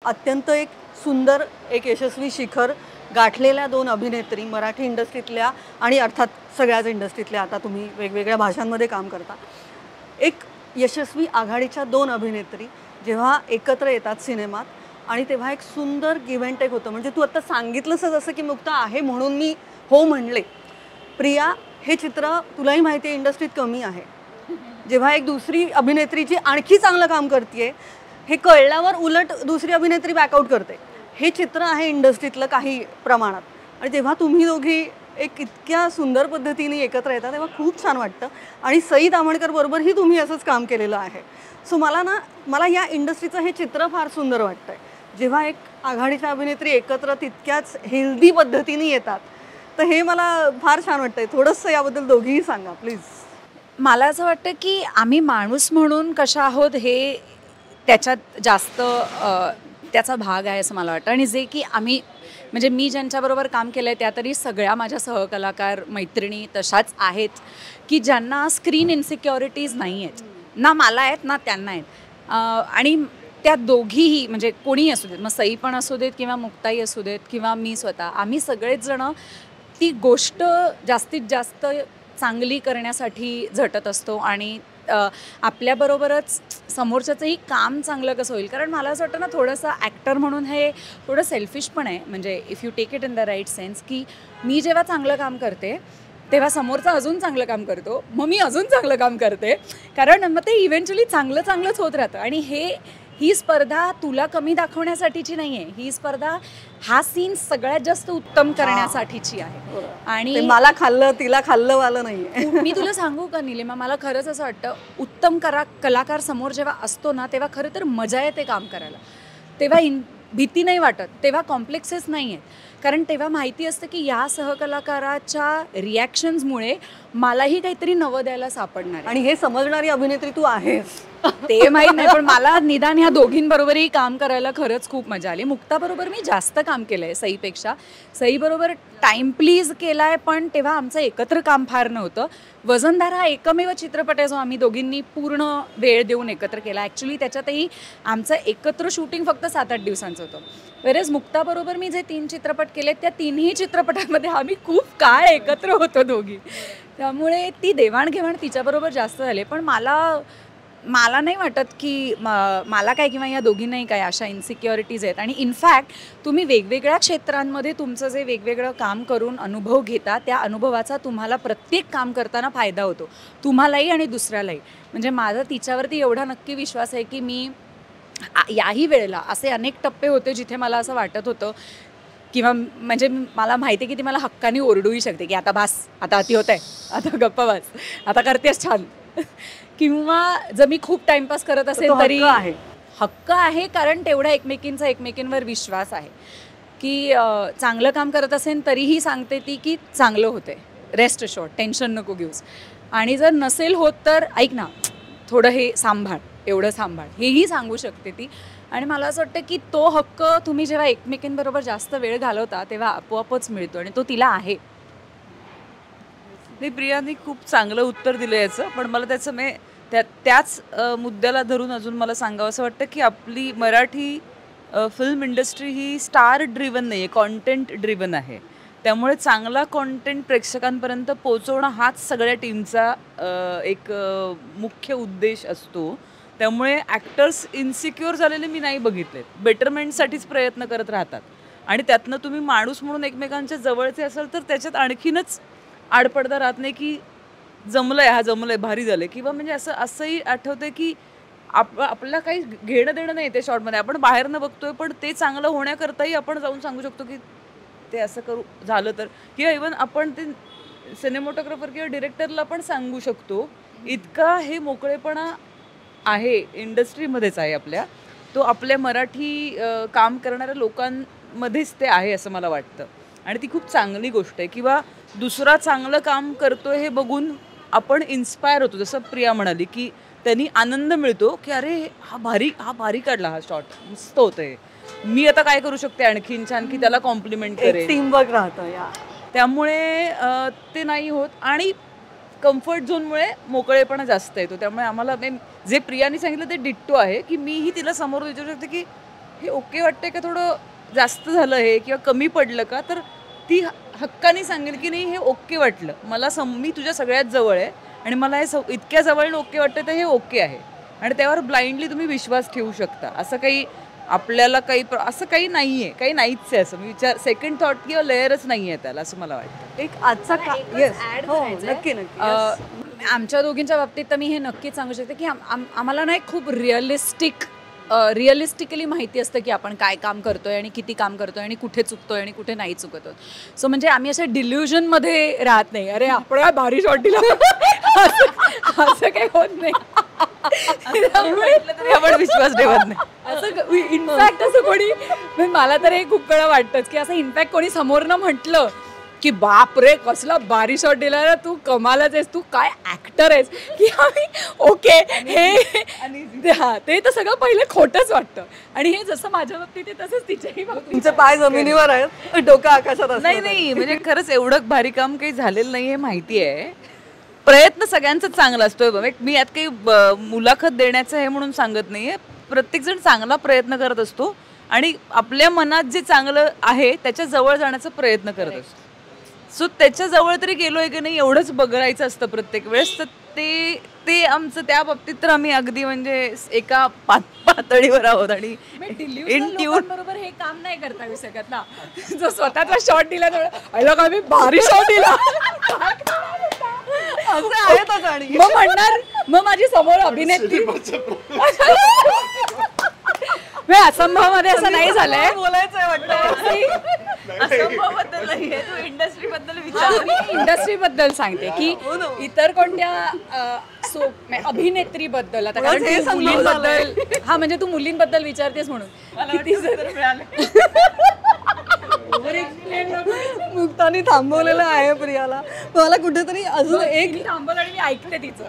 अत्यंत एक सुंदर एक यशस्वी शिखर गाठलेल्या दोन अभिनेत्री मराठी इंडस्ट्रीतल्या आणि अर्थात सगळ्याच इंडस्ट्रीतल्या, आता तुम्ही वेगवेगळ्या भाषांमध्ये काम करता. एक यशस्वी आघाडीच्या दोन अभिनेत्री जेव्हा एकत्र येतात सिनेमात आणि तेव्हा एक सुंदर गिव्ह अँड टेक होतं. म्हणजे तू आता सांगितलंस जसं की मुक्ता आहे म्हणून मी हो म्हणले. प्रिया, हे चित्र तुलाही माहिती आहे इंडस्ट्रीत कमी आहे. जेव्हा एक दुसरी अभिनेत्री जी आणखी चांगलं काम करते हे कळल्यावर उलट दुसरी अभिनेत्री बॅकआउट करते, हे चित्र आहे इंडस्ट्रीतलं काही प्रमाणात. आणि जेव्हा तुम्ही दोघी एक इतक्या सुंदर पद्धतीने एकत्र येतात तेव्हा खूप छान वाटतं. आणि सई ताम्हणकर बरोबरही तुम्ही असंच काम केलेलं आहे. सो मला या इंडस्ट्रीचं हे चित्र फार सुंदर वाटतंय, जेव्हा एक आघाडीच्या अभिनेत्री एकत्र तितक्याच हेल्दी पद्धतीने येतात. तर हे मला फार छान वाटतंय. थोडंसं याबद्दल दोघीही सांगा प्लीज. मला असं वाटतं की आम्ही माणूस म्हणून कशा आहोत हे त्याच्यात जास्त त्याचा भाग आहे असं मला वाटतं. आणि जे की आम्ही म्हणजे मी ज्यांच्याबरोबर काम केलं आहे त्या तरी सगळ्या माझ्या सहकलाकार मैत्रिणी तशाच आहेत की ज्यांना स्क्रीन इन्सिक्युरिटीज नाही आहेत, ना मला आहेत ना त्यांना आहेत. आणि त्या दोघीही म्हणजे कोणीही असू देत, मग सई पण असू देत किंवा मुक्ताई असू देत किंवा मी स्वतः, आम्ही सगळेच जण ती गोष्ट जास्तीत जास्त चांगली करण्यासाठी झटत असतो. आणि आपल्याबरोबरच समोरच्याचंही काम चांगलं कसं होईल. कारण मला असं वाटतं ना थोडंसं ॲक्टर म्हणून हे थोडं सेल्फिश पण आहे. म्हणजे if you take it in the right sense की मी जेव्हा चांगलं काम करते तेव्हा समोरचा अजून चांगलं काम करतो, मग मी अजून चांगलं काम करते, कारण मग ते इव्हेंच्युअली चांगलंच होत राहतं. आणि ही स्पर्धा तुला कमी दाखवण्यासाठीची नाही आहे, ही स्पर्धा हा सीन सगळ्यात जास्त उत्तम करण्यासाठीची आहे. आणि मला खाल्लं तिला खाल्लं वालं नाही. मी तुला सांगू का निलिमा, मला खरंच असं वाटतं उत्तम कलाकार समोर जेव्हा असतो ना तेव्हा खरं तर मजा येते काम करायला. तेव्हा भीती नाही वाटत, तेव्हा कॉम्प्लेक्सेस नाही आहेत. कारण तेव्हा माहिती असतं की या सहकलाकाराच्या रिॲक्शन्समुळे मलाही काहीतरी नवं द्यायला सापडणार आहे. आणि हे समजणारी अभिनेत्री तू आहेस ते माहीत नाही, पण मला निदान ह्या दोघींबरोबरही काम करायला खरंच खूप मजा आली. मुक्ताबरोबर मी जास्त काम केलं आहे सईपेक्षा. सईबरोबर टाईम प्लीज केला आहे, पण तेव्हा आमचं एकत्र काम फार नव्हतं. वजनदार हा एकमेव चित्रपट आहे जो आम्ही दोघींनी पूर्ण वेळ देऊन एकत्र केला. ॲक्च्युली त्याच्यातही आमचं एकत्र शूटिंग फक्त 7-8 दिवसांचं होतं. वेरेज मुक्ताबरोबर मी जे 3 चित्रपट केले त्या तिन्ही चित्रपटांमध्ये आम्ही खूप काळ एकत्र होतो दोघी. त्यामुळे ती देवाणघेवाण तिच्याबरोबर जास्त झाली. पण मला नाही वाटत की मला काय किंवा या दोघींनाही काय अशा इन्सिक्युरिटीज आहेत. आणि इनफॅक्ट तुम्ही वेगवेगळ्या क्षेत्रांमध्ये तुमचं जे वेगवेगळं काम करून अनुभव घेता त्या अनुभवाचा तुम्हाला प्रत्येक काम करताना फायदा होतो, तुम्हालाही आणि दुसऱ्यालाही. म्हणजे माझा तिच्यावरती एवढा नक्की विश्वास आहे की मी याही वेळेला असे अनेक टप्पे होते जिथे मला असं वाटत होतं किंवा म्हणजे मला माहिती आहे की ती मला हक्काने ओरडूही शकते की आता बास, आता अति होत आहे, आता गप्पा बास, आता करतेस छान. किंवा जर मी खूप टाइमपास करत असेल तरी हक्क आहे, कारण तेवढा एकमेकींवर विश्वास आहे की चांगलं काम करत असेल तरीही सांगते ती की चांगलं होते, रेस्ट अशोर्ड, टेन्शन नको घेऊस. आणि जर नसेल होत तर ऐक ना थोडं हे सांभाळ, एवढं सांभाळ, हेही सांगू शकते ती. आणि मला असं वाटतं की तो हक्क तुम्ही जेव्हा एकमेकींबरोबर जास्त वेळ घालवता तेव्हा आपोआपच मिळतो आणि तो तिला आहे. नाही, प्रियाने खूप चांगलं उत्तर दिलं याचं. पण मला त्याचं त्याच मुद्द्याला धरून अजून मला सांगावं असं वाटतं की आपली मराठी फिल्म इंडस्ट्री ही स्टार ड्रिवन नाही आहे, कॉन्टेंट ड्रिवन आहे. त्यामुळे चांगला कॉन्टेंट प्रेक्षकांपर्यंत पोचवणं हाच सगळ्या टीमचा एक मुख्य उद्देश असतो. त्यामुळे ॲक्टर्स इन्सिक्युअर झालेले मी नाही बघितलेत, बेटरमेंटसाठीच प्रयत्न करत राहतात. आणि त्यातनं तुम्ही माणूस म्हणून एकमेकांच्या जवळचे असाल तर त्याच्यात आणखीनच आडपडदा राहत नाही की जमलंय, हा जमलंय, भारी झालं. किंवा म्हणजे असंही आठवतंय की आपल्याला काही घेणं देणं नाही ते शॉर्टमध्ये, आपण बाहेरनं बघतोय पण ते चांगलं होण्याकरताही आपण जाऊन सांगू शकतो की ते असं करू झालं तर. किंवा इव्हन आपण ते सिनेमॅटोग्राफर किंवा डिरेक्टरला पण सांगू शकतो. इतका हे मोकळेपणा आहे इंडस्ट्रीमध्येच आहे आपल्या, तो आपल्या मराठी काम करणाऱ्या लोकांमध्येच ते आहे असं मला वाटतं. आणि ती खूप चांगली गोष्ट आहे. किंवा दुसरा चांगलं काम करतोय हे बघून आपण इन्स्पायर होतो. जसं प्रिया म्हणाली की त्यांनी आनंद मिळतो की अरे हा भारी काढला, हा शॉट मस्त होतंय, मी आता काय करू शकते आणखीन छान की त्याला कॉम्प्लिमेंट करेल, टीमवर्क राहतं. त्यामुळे ते नाही होत. आणि कम्फर्ट झोनमुळे मोकळेपणा जास्त येतो. त्यामुळे आम्हाला जे प्रियाने सांगितलं ते डिट्टो आहे की मीही तिला समोर विचारू शकते की हे ओके वाटतंय का, थोडं जास्त झालं हे किंवा कमी पडलं का, तर ती हक्काने सांगेल की नाही हे ओके वाटलं मला, मी तुझ्या सगळ्यात जवळ आहे आणि मला हे इतक्या जवळ ओके वाटतं तर हे ओके आहे. आणि त्यावर ब्लाइंडली तुम्ही विश्वास ठेवू शकता. असं काही आपल्याला असं काही नाही आहे, काही नाहीच आहे असं मी सेकंड थॉट किंवा लेअरच नाही आहे त्याला, असं मला वाटतं. एक आजचा नक्की नक्की आमच्या दोघींच्या बाबतीत तर मी हे नक्कीच सांगू शकते की आम्हाला ना एक खूप रिअलिस्टिकली माहिती असतं की आपण काय काम करतोय आणि किती काम करतोय आणि कुठे चुकतोय आणि कुठे नाही चुकतोय. सो म्हणजे आम्ही अशा डिल्युजनमध्ये राहत नाही, अरे आपण भारी शॉट दिला असं काही होत नाही. आपण विश्वास ठेवत नाही असं. इनफॅक्ट असं कोणी, मला तर हे खूप वेळा वाटतंच की असं इनफॅक्ट कोणी समोरनं म्हटलं की बाप रे कसला भारी शॉट दिला ना, तू कमालच आहेस, तू काय ऍक्टर आहेस, की आम्ही ओके हे हा ते तर सगळं पहिले खोटंच वाटतं. आणि हे जसं माझ्या बाबतीत आहे तसंच तिच्याही बाबतीत. तुमचे पाय जमिनीवर आहेत, डोकं आकाशात असतं. नाही म्हणजे खरंच एवढं भारी काम काही झालेलं नाही हे माहिती आहे. प्रयत्न सगळ्यांचाच चांगला असतोय. मी यात काही मुलाखत देण्याचं हे म्हणून सांगत नाहीये. प्रत्येकजण चांगला प्रयत्न करत असतो आणि आपल्या मनात जे चांगलं आहे त्याच्या जवळ जाण्याचा प्रयत्न करत असतो. सो त्याच्या जवळ तरी गेलोय की नाही एवढंच बघायचं असतं प्रत्येक वेळेस. तर ते आमचं त्या बाबतीत तर आम्ही अगदी म्हणजे एका पातळीवर आहोत. आणि बरोबर हे काम नाही करता येऊ शकत ना, जो स्वतःचा शॉट दिला तेवढं आम्ही भारी शॉट दिला असं आहेतच. आणि मग म्हणणार, मग माझी समोर अभिनेत्री असंभव मध्ये असं नाही झालंय, बोलायचंय वाटतं. इंडस्ट्री बद्दल विचार, इंडस्ट्री बद्दल सांगते की इतर कोणत्या अभिनेत्री बद्दल, आता कारण तू मुलींबद्दल, हा म्हणजे तू मुलींबद्दल विचारतेस म्हणून मुक्तानी थांबवलेलं आहे प्रियाला. मला कुठेतरी अजून एक थांबवलं आणि मी ऐकते तिचं.